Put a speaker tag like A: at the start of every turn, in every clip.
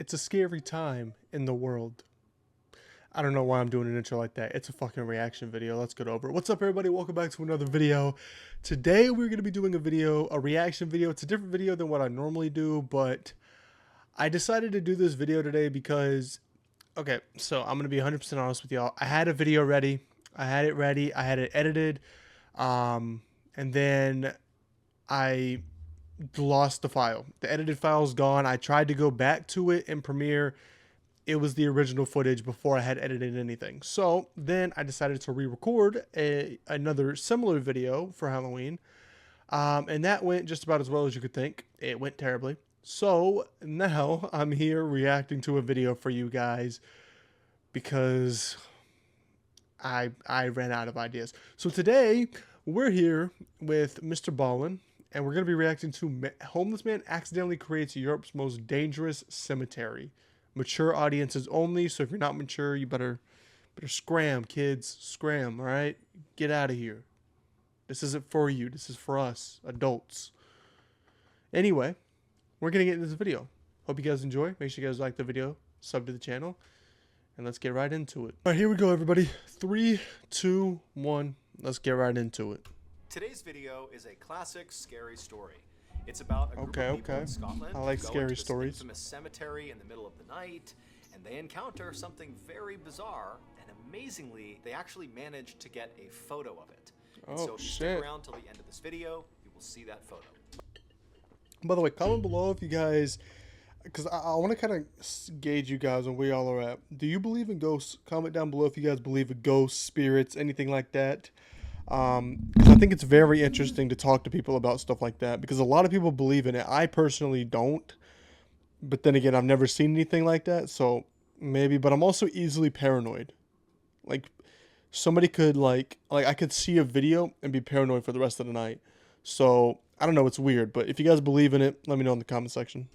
A: It's a scary time in the world. I don't know why I'm doing an intro like that. It's a fucking reaction video. Let's get over it. What's up, everybody? Welcome back to another video. Today, we're going to be doing a reaction video. It's a different video than what I normally do, but I decided to do this video today because, okay, so I'm going to be 100% honest with y'all. I had a video ready. I had it ready. I had it edited. And then I lost the file. The edited file is gone. I tried to go back to it in Premiere. It was the original footage before I had edited anything. So then I decided to re-record another similar video for Halloween. And that went just about as well as you could think. It went terribly. So now I'm here reacting to a video for you guys because I ran out of ideas. So today we're here with Mr. Ballin, and we're going to be reacting to Homeless Man Accidentally Creates Europe's Most Dangerous Cemetery. Mature audiences only, so if you're not mature, you better scram, kids. Scram, all right? Get out of here. This isn't for you. This is for us, adults. Anyway, we're going to get into this video. Hope you guys enjoy. Make sure you guys like the video, sub to the channel, and let's get right into it. All right, here we go, everybody. 3, 2, 1. Let's get right into it.
B: Today's video is a classic scary story. It's about a group of people in Scotland
A: I like
B: who go
A: scary
B: into this
A: stories.
B: infamous cemetery in the middle of the night, and they encounter something very bizarre, and amazingly, they actually manage to get a photo of it. And so if you stick around till the end of this video, you will see that photo.
A: By the way, comment below if you guys, because I want to kind of gauge you guys on where y'all are at. Do you believe in ghosts? Comment down below if you guys believe in ghosts, spirits, anything like that. Because I think it's very interesting to talk to people about stuff like that, because a lot of people believe in it. I personally don't, but then again, I've never seen anything like that, so maybe. But I'm also easily paranoid. Like, somebody could like I could see a video and be paranoid for the rest of the night. So I don't know, it's weird, but if you guys believe in it, let me know in the comment section.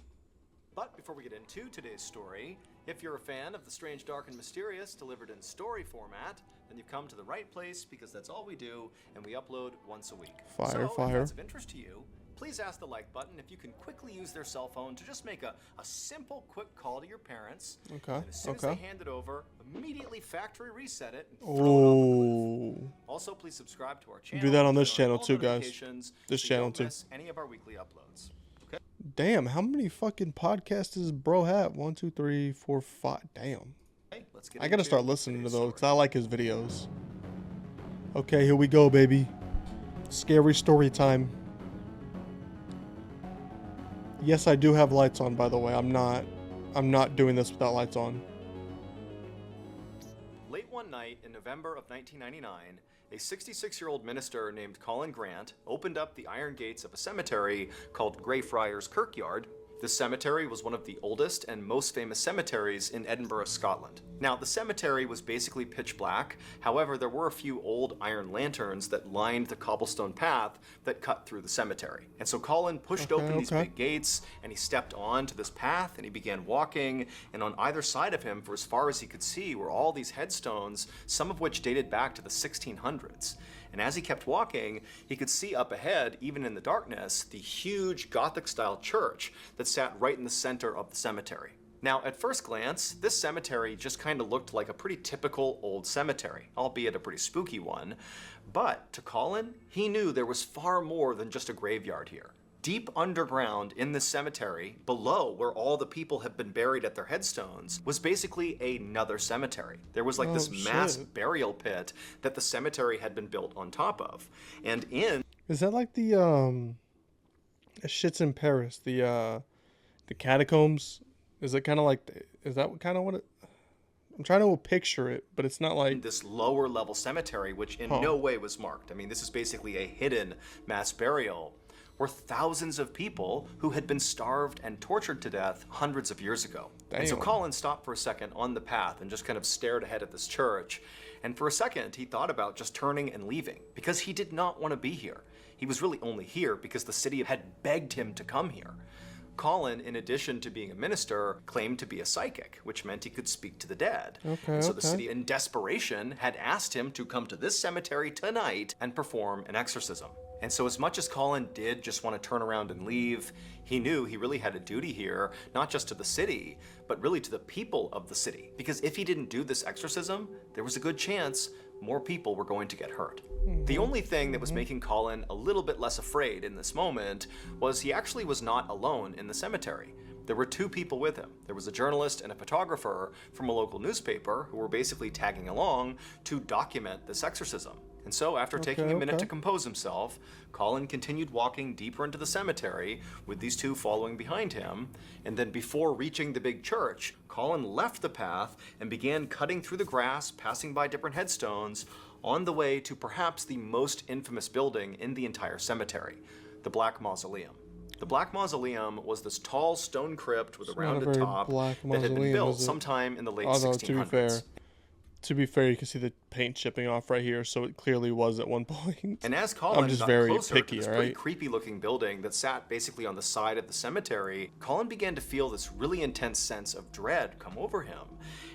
B: But before we get into today's story, if you're a fan of the strange, dark, and mysterious delivered in story format, then you've come to the right place, because that's all we do, and we upload once a week.
A: Fire.
B: If that's of interest to you, please ask the like button if you can quickly use their cell phone to just make a simple, quick call to your parents.
A: Okay.
B: And as soon as they hand it over, immediately factory reset it and throw it
A: Oh.
B: off the roof. Also, please subscribe to our channel.
A: Do that on this
B: turn
A: channel
B: all
A: too, guys.
B: notifications
A: This
B: so you
A: channel
B: don't
A: too.
B: miss any of our weekly uploads.
A: Damn, how many fucking podcasts does bro have? 1, 2, 3, 4, 5. Damn.
B: Okay, let's get
A: I gotta
B: into
A: start listening to
B: today's
A: those because
B: story.
A: I like his videos. Okay, here we go, baby. Scary story time. Yes, I do have lights on, by the way. I'm not doing this without lights on.
B: Late one night in November of 1999, a 66-year-old minister named Colin Grant opened up the iron gates of a cemetery called Greyfriars Kirkyard. This cemetery was one of the oldest and most famous cemeteries in Edinburgh, Scotland. Now, the cemetery was basically pitch black. However, there were a few old iron lanterns that lined the cobblestone path that cut through the cemetery. And so Colin pushed open these big gates, and he stepped onto this path, and he began walking. And on either side of him, for as far as he could see, were all these headstones, some of which dated back to the 1600s. And as he kept walking, he could see up ahead, even in the darkness, the huge Gothic-style church that sat right in the center of the cemetery. Now, at first glance, this cemetery just kind of looked like a pretty typical old cemetery, albeit a pretty spooky one. But to Colin, he knew there was far more than just a graveyard here. Deep underground in this cemetery, below where all the people have been buried at their headstones, was basically another cemetery. There was like this mass burial pit that the cemetery had been built on top of. And in...
A: Is that like the shit's in Paris, the catacombs? Is it kind of like, is that kind of what it... I'm trying to picture it, but it's not like...
B: this lower level cemetery, which in no way was marked. I mean, this is basically a hidden mass burial, were thousands of people who had been starved and tortured to death hundreds of years ago.
A: Damn.
B: And so Colin stopped for a second on the path and just kind of stared ahead at this church. And for a second, he thought about just turning and leaving, because he did not want to be here. He was really only here because the city had begged him to come here. Colin, in addition to being a minister, claimed to be a psychic, which meant he could speak to the dead. So the city, in desperation, had asked him to come to this cemetery tonight and perform an exorcism. And so as much as Colin did just want to turn around and leave, he knew he really had a duty here, not just to the city, but really to the people of the city. Because if he didn't do this exorcism, there was a good chance more people were going to get hurt. The only thing that was making Colin a little bit less afraid in this moment was he actually was not alone in the cemetery. There were two people with him. There was a journalist and a photographer from a local newspaper who were basically tagging along to document this exorcism. And so after taking a minute to compose himself, Colin continued walking deeper into the cemetery with these two following behind him. And then before reaching the big church, Colin left the path and began cutting through the grass, passing by different headstones, on the way to perhaps the most infamous building in the entire cemetery, the Black Mausoleum. The Black Mausoleum was this tall stone crypt with a rounded top that had been built sometime in the late 1600s.
A: To be fair, you can see the paint chipping off right here, so it clearly was at one point.
B: And as Colin got closer to this pretty creepy-looking building that sat basically on the side of the cemetery, Colin began to feel this really intense sense of dread come over him.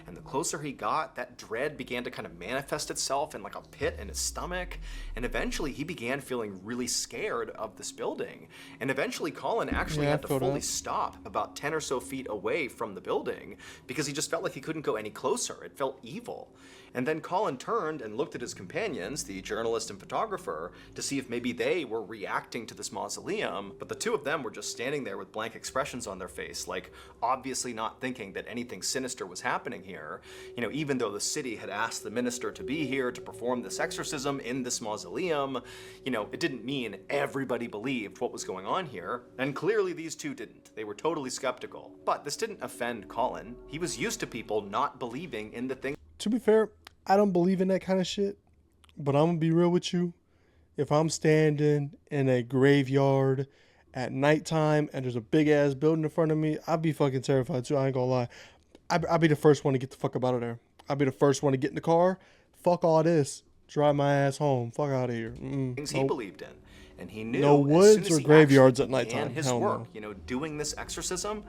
B: And the closer he got, that dread began to kind of manifest itself in like a pit in his stomach. And eventually he began feeling really scared of this building. And eventually Colin actually had to fully stop about 10 or so feet away from the building because he just felt like he couldn't go any closer. It felt evil. And then Colin turned and looked at his companions, the journalist and photographer, to see if maybe they were reacting to this mausoleum, but the two of them were just standing there with blank expressions on their face, like obviously not thinking that anything sinister was happening here. You know, even though the city had asked the minister to be here to perform this exorcism in this mausoleum, you know, it didn't mean everybody believed what was going on here, and clearly these two didn't. They were totally skeptical. But this didn't offend Colin. He was used to people not believing in the thing.
A: To be fair, I don't believe in that kind of shit, but I'm gonna be real with you. If I'm standing in a graveyard at nighttime and there's a big ass building in front of me, I'd be fucking terrified too. I ain't gonna lie. I'd be the first one to get the fuck up out of there. I'd be the first one to get in the car. Fuck all this. Drive my ass home. Fuck out of here.
B: Things he believed in, and he knew
A: no woods or graveyards at nighttime.
B: His work, you know, doing this exorcism,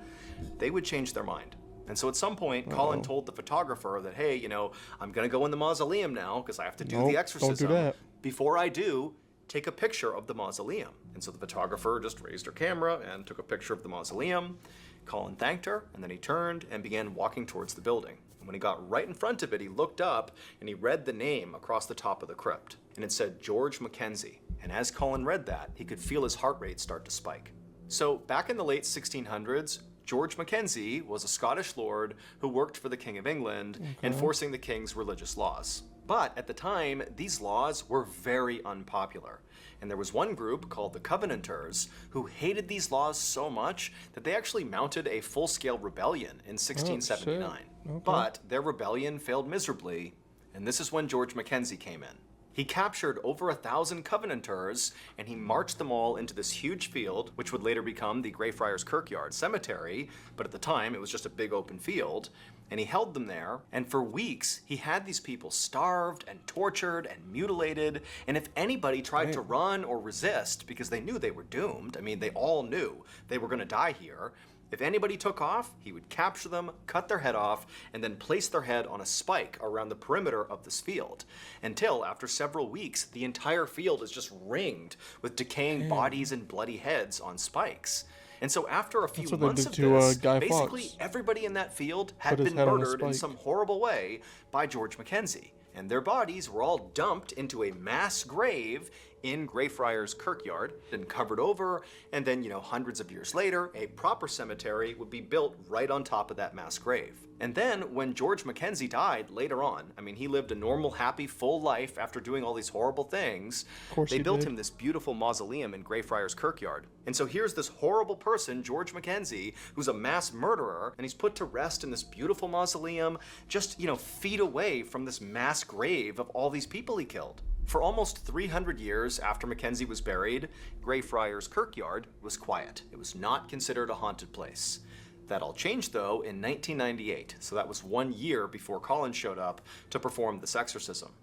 B: they would change their mind. And so at some point, Colin told the photographer that, hey, you know, I'm going to go in the mausoleum now because I have to do the exorcism.
A: Don't do that.
B: Before I do, take a picture of the mausoleum. And so the photographer just raised her camera and took a picture of the mausoleum. Colin thanked her, and then he turned and began walking towards the building. And when he got right in front of it, he looked up and he read the name across the top of the crypt. And it said George Mackenzie. And as Colin read that, he could feel his heart rate start to spike. So back in the late 1600s, George Mackenzie was a Scottish lord who worked for the King of England, enforcing the king's religious laws. But at the time, these laws were very unpopular. And there was one group called the Covenanters who hated these laws so much that they actually mounted a full-scale rebellion in 1679. But their rebellion failed miserably, and this is when George Mackenzie came in. He captured over 1,000 Covenanters, and he marched them all into this huge field, which would later become the Greyfriars Kirkyard Cemetery, but at the time it was just a big open field, and he held them there, and for weeks he had these people starved and tortured and mutilated, and if anybody tried to run or resist because they knew they were doomed, I mean, they all knew they were going to die here, if anybody took off, he would capture them, cut their head off, and then place their head on a spike around the perimeter of this field. Until, after several weeks, the entire field is just ringed with decaying bodies and bloody heads on spikes. And so after a few months of this, basically everybody in that field had been murdered in some horrible way by George Mackenzie. And their bodies were all dumped into a mass grave in Greyfriars Kirkyard and covered over, and then, you know, hundreds of years later, a proper cemetery would be built right on top of that mass grave. And then, when George Mackenzie died later on, I mean, he lived a normal, happy, full life after doing all these horrible things. They built him this beautiful mausoleum in Greyfriars Kirkyard. And so here's this horrible person, George Mackenzie, who's a mass murderer, and he's put to rest in this beautiful mausoleum, just, you know, feet away from this mass grave of all these people he killed. For almost 300 years after Mackenzie was buried, Greyfriars Kirkyard was quiet. It was not considered a haunted place. That all changed, though, in 1998, so that was 1 year before Colin showed up to perform this exorcism.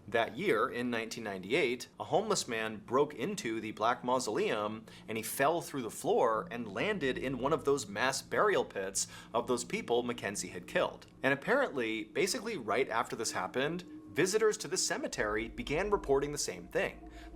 B: That year, in 1998, a homeless man broke into the Black Mausoleum, and he fell through the floor and landed in one of those mass burial pits of those people Mackenzie had killed. And apparently, basically right after this happened, visitors to this cemetery began reporting the same thing.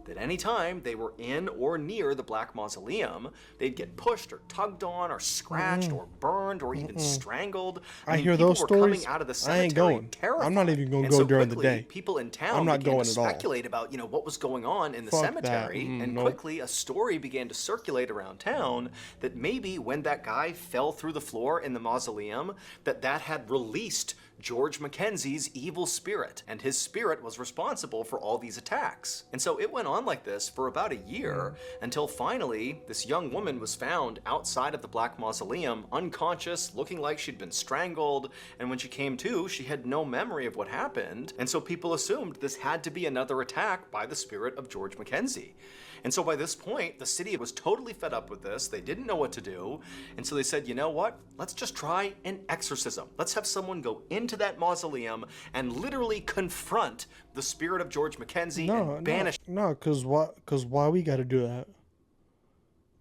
B: that anytime they were in or near the Black Mausoleum, they'd get pushed or tugged on or scratched or burned or even strangled.
A: I
B: mean,
A: hear
B: people
A: those
B: were
A: stories.
B: coming out of the
A: I ain't
B: cemetery
A: going.
B: terrified.
A: I'm not even going to
B: And
A: go
B: so
A: during the
B: quickly,
A: day.
B: people in town
A: I'm not
B: began
A: going
B: to
A: at all.
B: speculate about, what was going on in the
A: Fuck
B: cemetery.
A: that.
B: And
A: Nope.
B: quickly, a story began to circulate around town that maybe when that guy fell through the floor in the mausoleum, that had released George Mackenzie's evil spirit, and his spirit was responsible for all these attacks. And so it went on like this for about a year until finally this young woman was found outside of the Black Mausoleum, unconscious, looking like she'd been strangled, and when she came to, she had no memory of what happened, and so people assumed this had to be another attack by the spirit of George Mackenzie. And so by this point, the city was totally fed up with this. They didn't know what to do. And so they said, you know what? Let's just try an exorcism. Let's have someone go into that mausoleum and literally confront the spirit of George Mackenzie and banish.
A: No, cause why we gotta do that?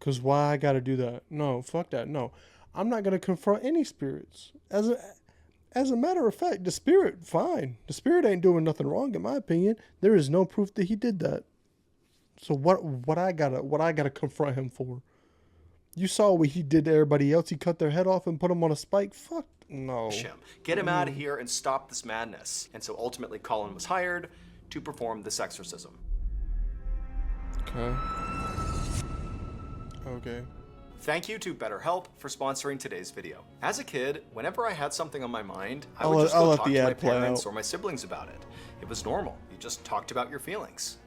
A: Cause why I gotta do that? No, fuck that. No, I'm not gonna confront any spirits. As a matter of fact, the spirit, fine. The spirit ain't doing nothing wrong, in my opinion. There is no proof that he did that. So what I gotta confront him for? You saw what he did to everybody else. He cut their head off and put them on a spike. Fuck no.
B: Him. Get him out of here and stop this madness. And so ultimately Colin was hired to perform this exorcism.
A: Okay.
B: Thank you to BetterHelp for sponsoring today's video. As a kid, whenever I had something on my mind, I
A: I'll
B: would just
A: let
B: go talk
A: the
B: to my
A: ad play
B: parents
A: out.
B: or my siblings about it. It was normal. You just talked about your feelings.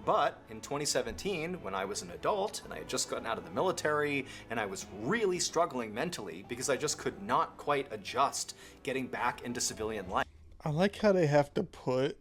B: But in 2017, when I was an adult and I had just gotten out of the military and I was really struggling mentally because I just could not quite adjust getting back into civilian life.
A: I like how they have to put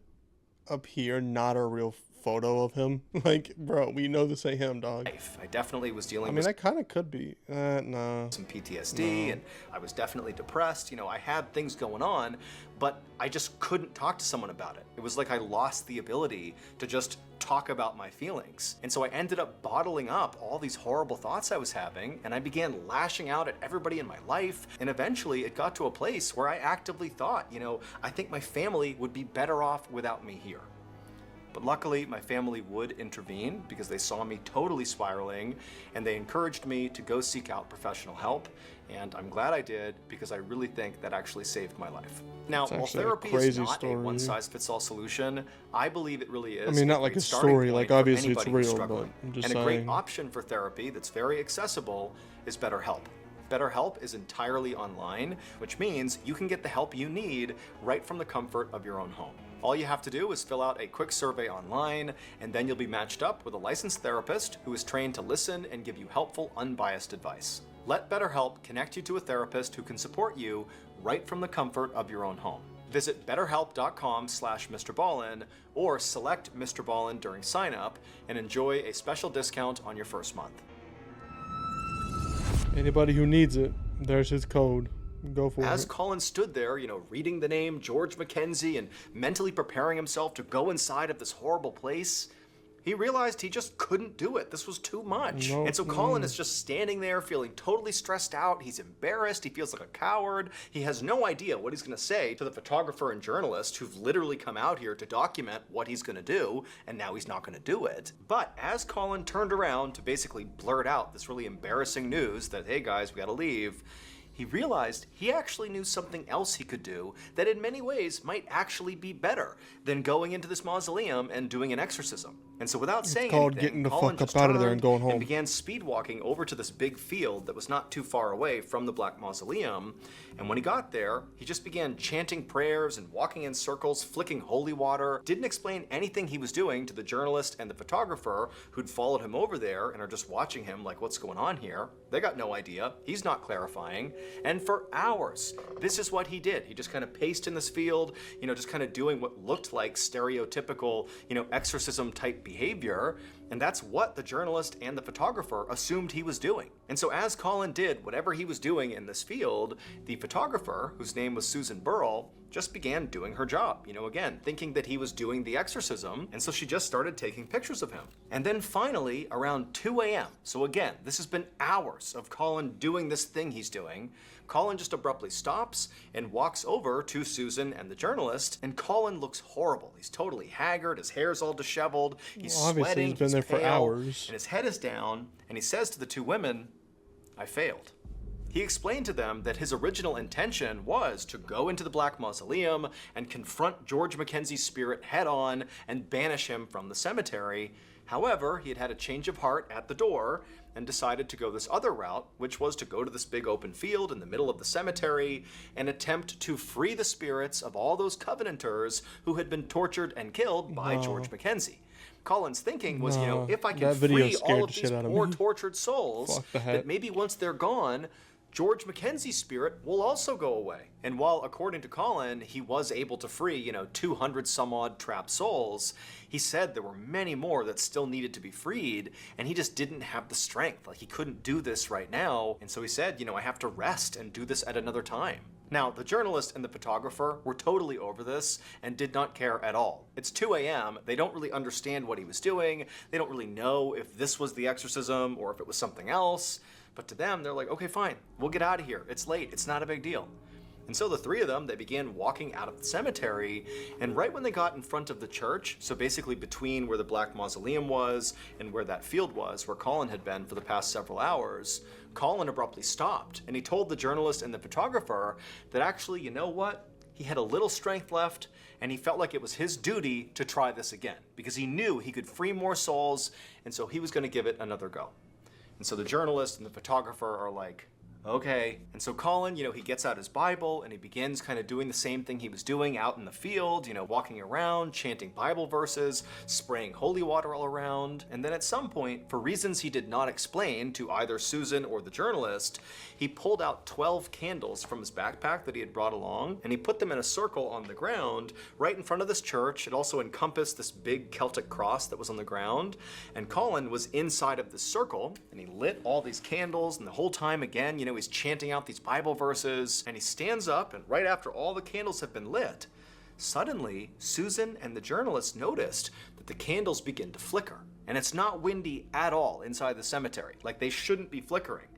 A: up here not a real photo of him. Like, bro, we know this ain't him, dog.
B: I definitely was dealing
A: I mean,
B: with
A: that kind of could be. No.
B: some PTSD and I was definitely depressed. I had things going on, but I just couldn't talk to someone about it. It was like I lost the ability to just talk about my feelings. And so I ended up bottling up all these horrible thoughts I was having, and I began lashing out at everybody in my life. And eventually it got to a place where I actively thought, I think my family would be better off without me here. But luckily, my family would intervene because they saw me totally spiraling, and they encouraged me to go seek out professional help. And I'm glad I did, because I really think that actually saved my life. Now, while
A: actually a
B: therapy is
A: crazy
B: not
A: story.
B: a one-size-fits-all solution, I believe it really is.
A: I mean, not like
B: great
A: a
B: starting
A: story,
B: point
A: like,
B: for
A: obviously it's
B: anybody who's
A: real,
B: struggling.
A: but I'm just
B: and a great
A: saying.
B: option for therapy that's very accessible is BetterHelp. BetterHelp is entirely online, which means you can get the help you need right from the comfort of your own home. All you have to do is fill out a quick survey online, and then you'll be matched up with a licensed therapist who is trained to listen and give you helpful, unbiased advice. Let BetterHelp connect you to a therapist who can support you right from the comfort of your own home. Visit betterhelp.com/MrBallin or select Mr. Ballin during sign up and enjoy a special discount on your first month.
A: Anybody who needs it, there's his code. Go for
B: As
A: it.
B: Colin stood there, reading the name George Mackenzie and mentally preparing himself to go inside of this horrible place, he realized he just couldn't do it. This was too much.
A: Nope.
B: And so Colin is just standing there feeling totally stressed out. He's embarrassed. He feels like a coward. He has no idea what he's going to say to the photographer and journalist who've literally come out here to document what he's going to do, and now he's not going to do it. But as Colin turned around to basically blurt out this really embarrassing news that, hey guys, we got to leave, he realized he actually knew something else he could do that in many ways might actually be better than going into this mausoleum and doing an exorcism. And so without saying
A: called
B: anything,
A: getting the
B: Colin
A: fuck
B: just
A: up out of there
B: turned
A: and going home.
B: and began speed walking over to this big field that was not too far away from the Black Mausoleum. And when he got there, he just began chanting prayers and walking in circles, flicking holy water, didn't explain anything he was doing to the journalist and the photographer who'd followed him over there and are just watching him like, what's going on here? They got no idea. He's not clarifying. And for hours, this is what he did. He just kind of paced in this field, just kind of doing what looked like stereotypical, exorcism type behavior. And that's what the journalist and the photographer assumed he was doing. And so as Colin did whatever he was doing in this field, the photographer, whose name was Susan Burrell, just began doing her job, again, thinking that he was doing the exorcism, and so she just started taking pictures of him. And then finally, around 2 a.m., so again, this has been hours of Colin doing this thing he's doing, Colin just abruptly stops and walks over to Susan and the journalist, and Colin looks horrible. He's totally haggard, his hair's all disheveled, he's sweating,
A: he's been there for hours,
B: and his head is down, and he says to the two women, "I failed." He explained to them that his original intention was to go into the Black Mausoleum and confront George Mackenzie's spirit head on and banish him from the cemetery. However, he had had a change of heart at the door and decided to go this other route, which was to go to this big open field in the middle of the cemetery and attempt to free the spirits of all those Covenanters who had been tortured and killed by George Mackenzie. Colin's thinking was, if I can free all of these poor tortured souls, that maybe once they're gone, George Mackenzie's spirit will also go away. And while, according to Colin, he was able to free, 200 some odd trapped souls, he said there were many more that still needed to be freed, and he just didn't have the strength. Like, he couldn't do this right now. And so he said, I have to rest and do this at another time. Now, the journalist and the photographer were totally over this and did not care at all. It's 2 a.m., they don't really understand what he was doing, they don't really know if this was the exorcism or if it was something else, but to them, they're like, okay, fine, we'll get out of here. It's late, it's not a big deal. And so the three of them, they began walking out of the cemetery, and right when they got in front of the church, so basically between where the Black Mausoleum was and where that field was, where Colin had been for the past several hours, Colin abruptly stopped, and he told the journalist and the photographer that actually, you know what? He had a little strength left, and he felt like it was his duty to try this again, because he knew he could free more souls, and so he was going to give it another go. And so the journalist and the photographer are like, okay. And so Colin, he gets out his Bible and he begins kind of doing the same thing he was doing out in the field, walking around, chanting Bible verses, spraying holy water all around. And then at some point, for reasons he did not explain to either Susan or the journalist, he pulled out 12 candles from his backpack that he had brought along, and he put them in a circle on the ground right in front of this church. It also encompassed this big Celtic cross that was on the ground. And Colin was inside of this circle, and he lit all these candles, and the whole time again, he's chanting out these Bible verses, and he stands up, and right after all the candles have been lit, suddenly Susan and the journalist noticed that the candles begin to flicker. And it's not windy at all inside the cemetery. Like, they shouldn't be flickering.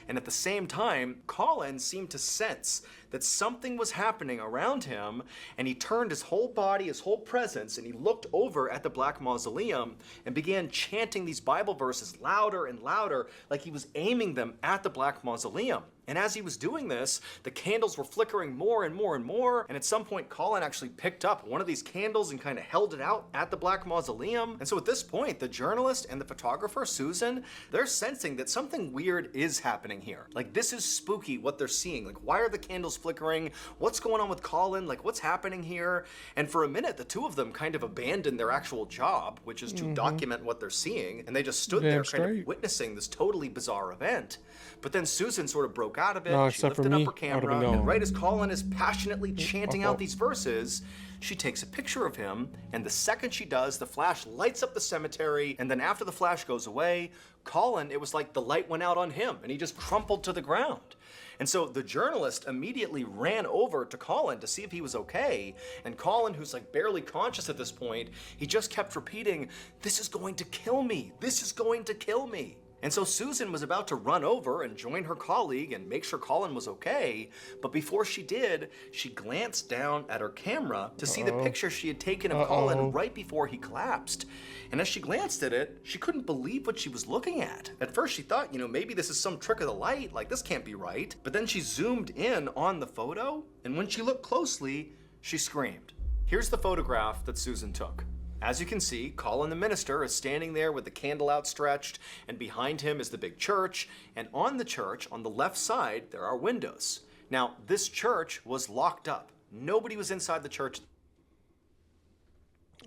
B: And at the same time, Colin seemed to sense that something was happening around him, and he turned his whole body, his whole presence, and he looked over at the Black Mausoleum and began chanting these Bible verses louder and louder, like he was aiming them at the Black Mausoleum. And as he was doing this, the candles were flickering more and more and more, and at some point Colin actually picked up one of these candles and kind of held it out at the Black Mausoleum. And so at this point, the journalist and the photographer, Susan, they're sensing that something weird is happening here. Like, this is spooky what they're seeing. Like, why are the candles flickering? What's going on with Colin? Like, what's happening here? And for a minute, the two of them kind of abandoned their actual job, which is to document what they're seeing, and they just stood there kind of witnessing this totally bizarre event. But then Susan sort of broke out of it. She lifted up her camera, and right as Colin is passionately chanting out these verses, she takes a picture of him, and the second she does, the flash lights up the cemetery, and then after the flash goes away, Colin, it was like the light went out on him, and he just crumpled to the ground. And so the journalist immediately ran over to Colin to see if he was okay, and Colin, who's like barely conscious at this point, he just kept repeating, "This is going to kill me. This is going to kill me." And so Susan was about to run over and join her colleague and make sure Colin was okay, but before she did, she glanced down at her camera to see the picture she had taken of Colin right before he collapsed. And as she glanced at it, she couldn't believe what she was looking at. At first she thought, maybe this is some trick of the light, like this can't be right. But then she zoomed in on the photo, and when she looked closely, she screamed. Here's the photograph that Susan took. As you can see, Colin the minister is standing there with the candle outstretched, and behind him is the big church, and on the church, on the left side, there are windows. Now, this church was locked up. Nobody was inside the church.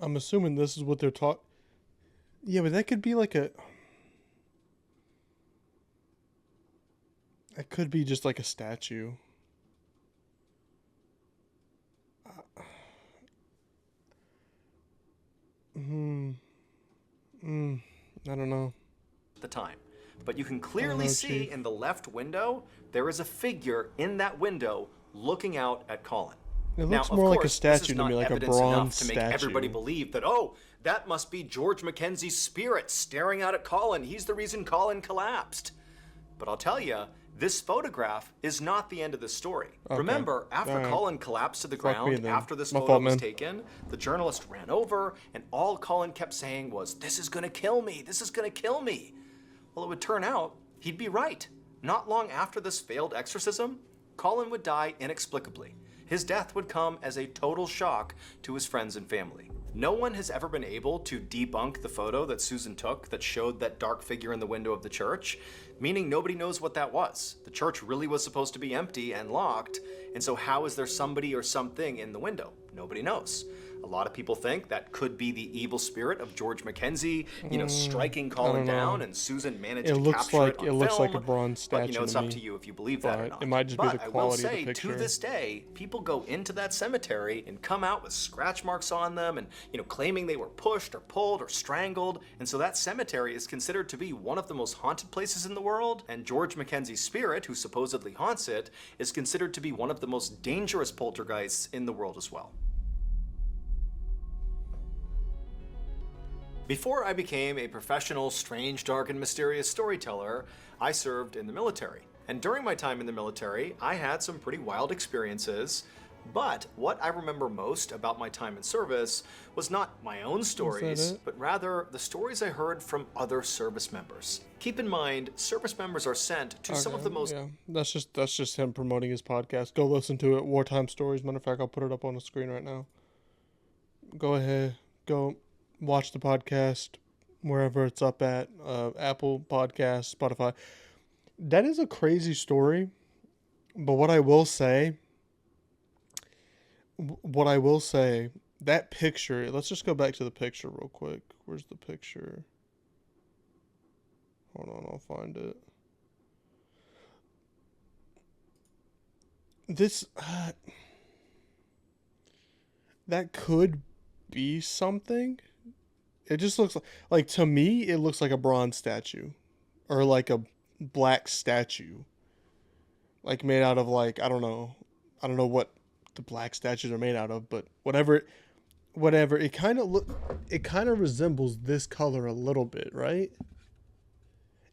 A: I'm assuming this is what they're taught. Yeah, but that could be like a... That could be just like a statue. I don't know.
B: At the time. But you can
A: I don't
B: clearly
A: know,
B: see
A: Chief.
B: in the left window, there is a figure in that window looking out at Colin.
A: It
B: Now,
A: looks
B: of
A: more like a
B: course, this
A: statue
B: is
A: to me,
B: not
A: like a
B: evidence enough
A: bronze
B: to make
A: statue.
B: everybody believe that, oh, that must be George Mackenzie's spirit staring out at Colin. He's the reason Colin collapsed. But I'll tell you, this photograph is not the end of the story.
A: Okay.
B: Remember, after
A: Alright.
B: Colin collapsed to the
A: Fuck me
B: ground,
A: then.
B: after this
A: My
B: photo
A: fault,
B: was
A: man.
B: taken, the journalist ran over, and all Colin kept saying was, "This is gonna kill me, this is gonna kill me." Well, it would turn out he'd be right. Not long after this failed exorcism, Colin would die inexplicably. His death would come as a total shock to his friends and family. No one has ever been able to debunk the photo that Susan took that showed that dark figure in the window of the church, meaning nobody knows what that was. The church really was supposed to be empty and locked, and so how is there somebody or something in the window? Nobody knows. A lot of people think that could be the evil spirit of George Mackenzie, striking Colin down, and Susan managed to capture it on film.
A: Looks like a bronze statue.
B: But it's
A: to
B: up
A: me.
B: to you if you believe that or
A: But
B: not.
A: it might just be
B: But
A: the
B: I will
A: quality of the
B: say,
A: picture.
B: to this day, people go into that cemetery and come out with scratch marks on them, and claiming they were pushed or pulled or strangled. And so that cemetery is considered to be one of the most haunted places in the world. And George Mackenzie's spirit, who supposedly haunts it, is considered to be one of the most dangerous poltergeists in the world as well. Before I became a professional, strange, dark, and mysterious storyteller, I served in the military. And during my time in the military, I had some pretty wild experiences. But what I remember most about my time in service was not my own stories,
A: it?
B: but rather the stories I heard from other service members. Keep in mind, service members are sent to some of the most...
A: Yeah, that's just him promoting his podcast. Go listen to it. Wartime Stories. Matter of fact, I'll put it up on the screen right now. Go ahead. Go watch the podcast wherever it's up at. Apple Podcasts, Spotify. That is a crazy story. But what I will say, that picture, let's just go back to the picture real quick. Where's the picture? Hold on, I'll find it. This, that could be something. It just looks like, to me, it looks like a bronze statue. Or like a black statue. Like made out of I don't know what the black statues are made out of, but whatever, it kind of resembles this color a little bit, right?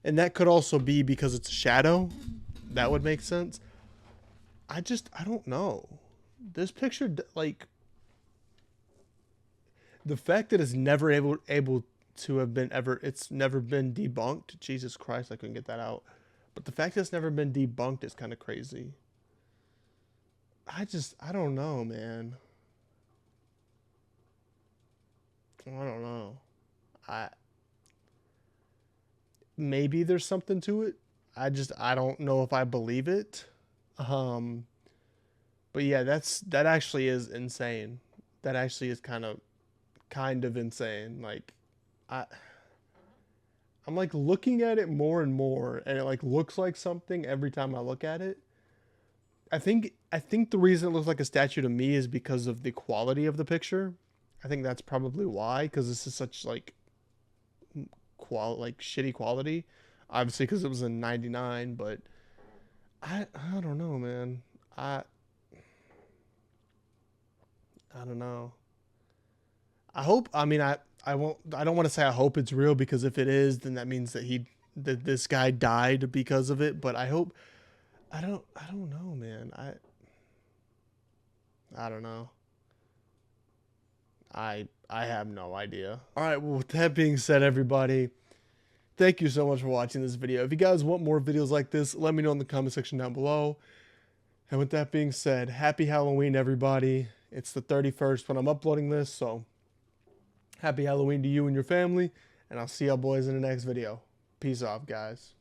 A: And that could also be because it's a shadow. That would make sense. I don't know. This picture, the fact that it's never able to have been it's never been debunked. Jesus Christ, I couldn't get that out. But the fact that it's never been debunked is kind of crazy. I don't know, man. I don't know. Maybe there's something to it. I don't know if I believe it. But yeah, that actually is insane. That actually is kind of insane. I'm looking at it more and more, and it looks like something every time I look at it. I think the reason it looks like a statue to me is because of the quality of the picture. I think that's probably why, because this is such shitty quality. Obviously, because it was in '99, but I don't know, man. I don't know. I hope. I mean, I won't. I don't want to say I hope it's real, because if it is, then that means that this guy died because of it. But I hope. I don't know, man. I don't know. I have no idea. All right. Well, with that being said, everybody, thank you so much for watching this video. If you guys want more videos like this, let me know in the comment section down below. And with that being said, happy Halloween, everybody. It's the 31st when I'm uploading this, so happy Halloween to you and your family, and I'll see y'all boys in the next video. Peace off, guys.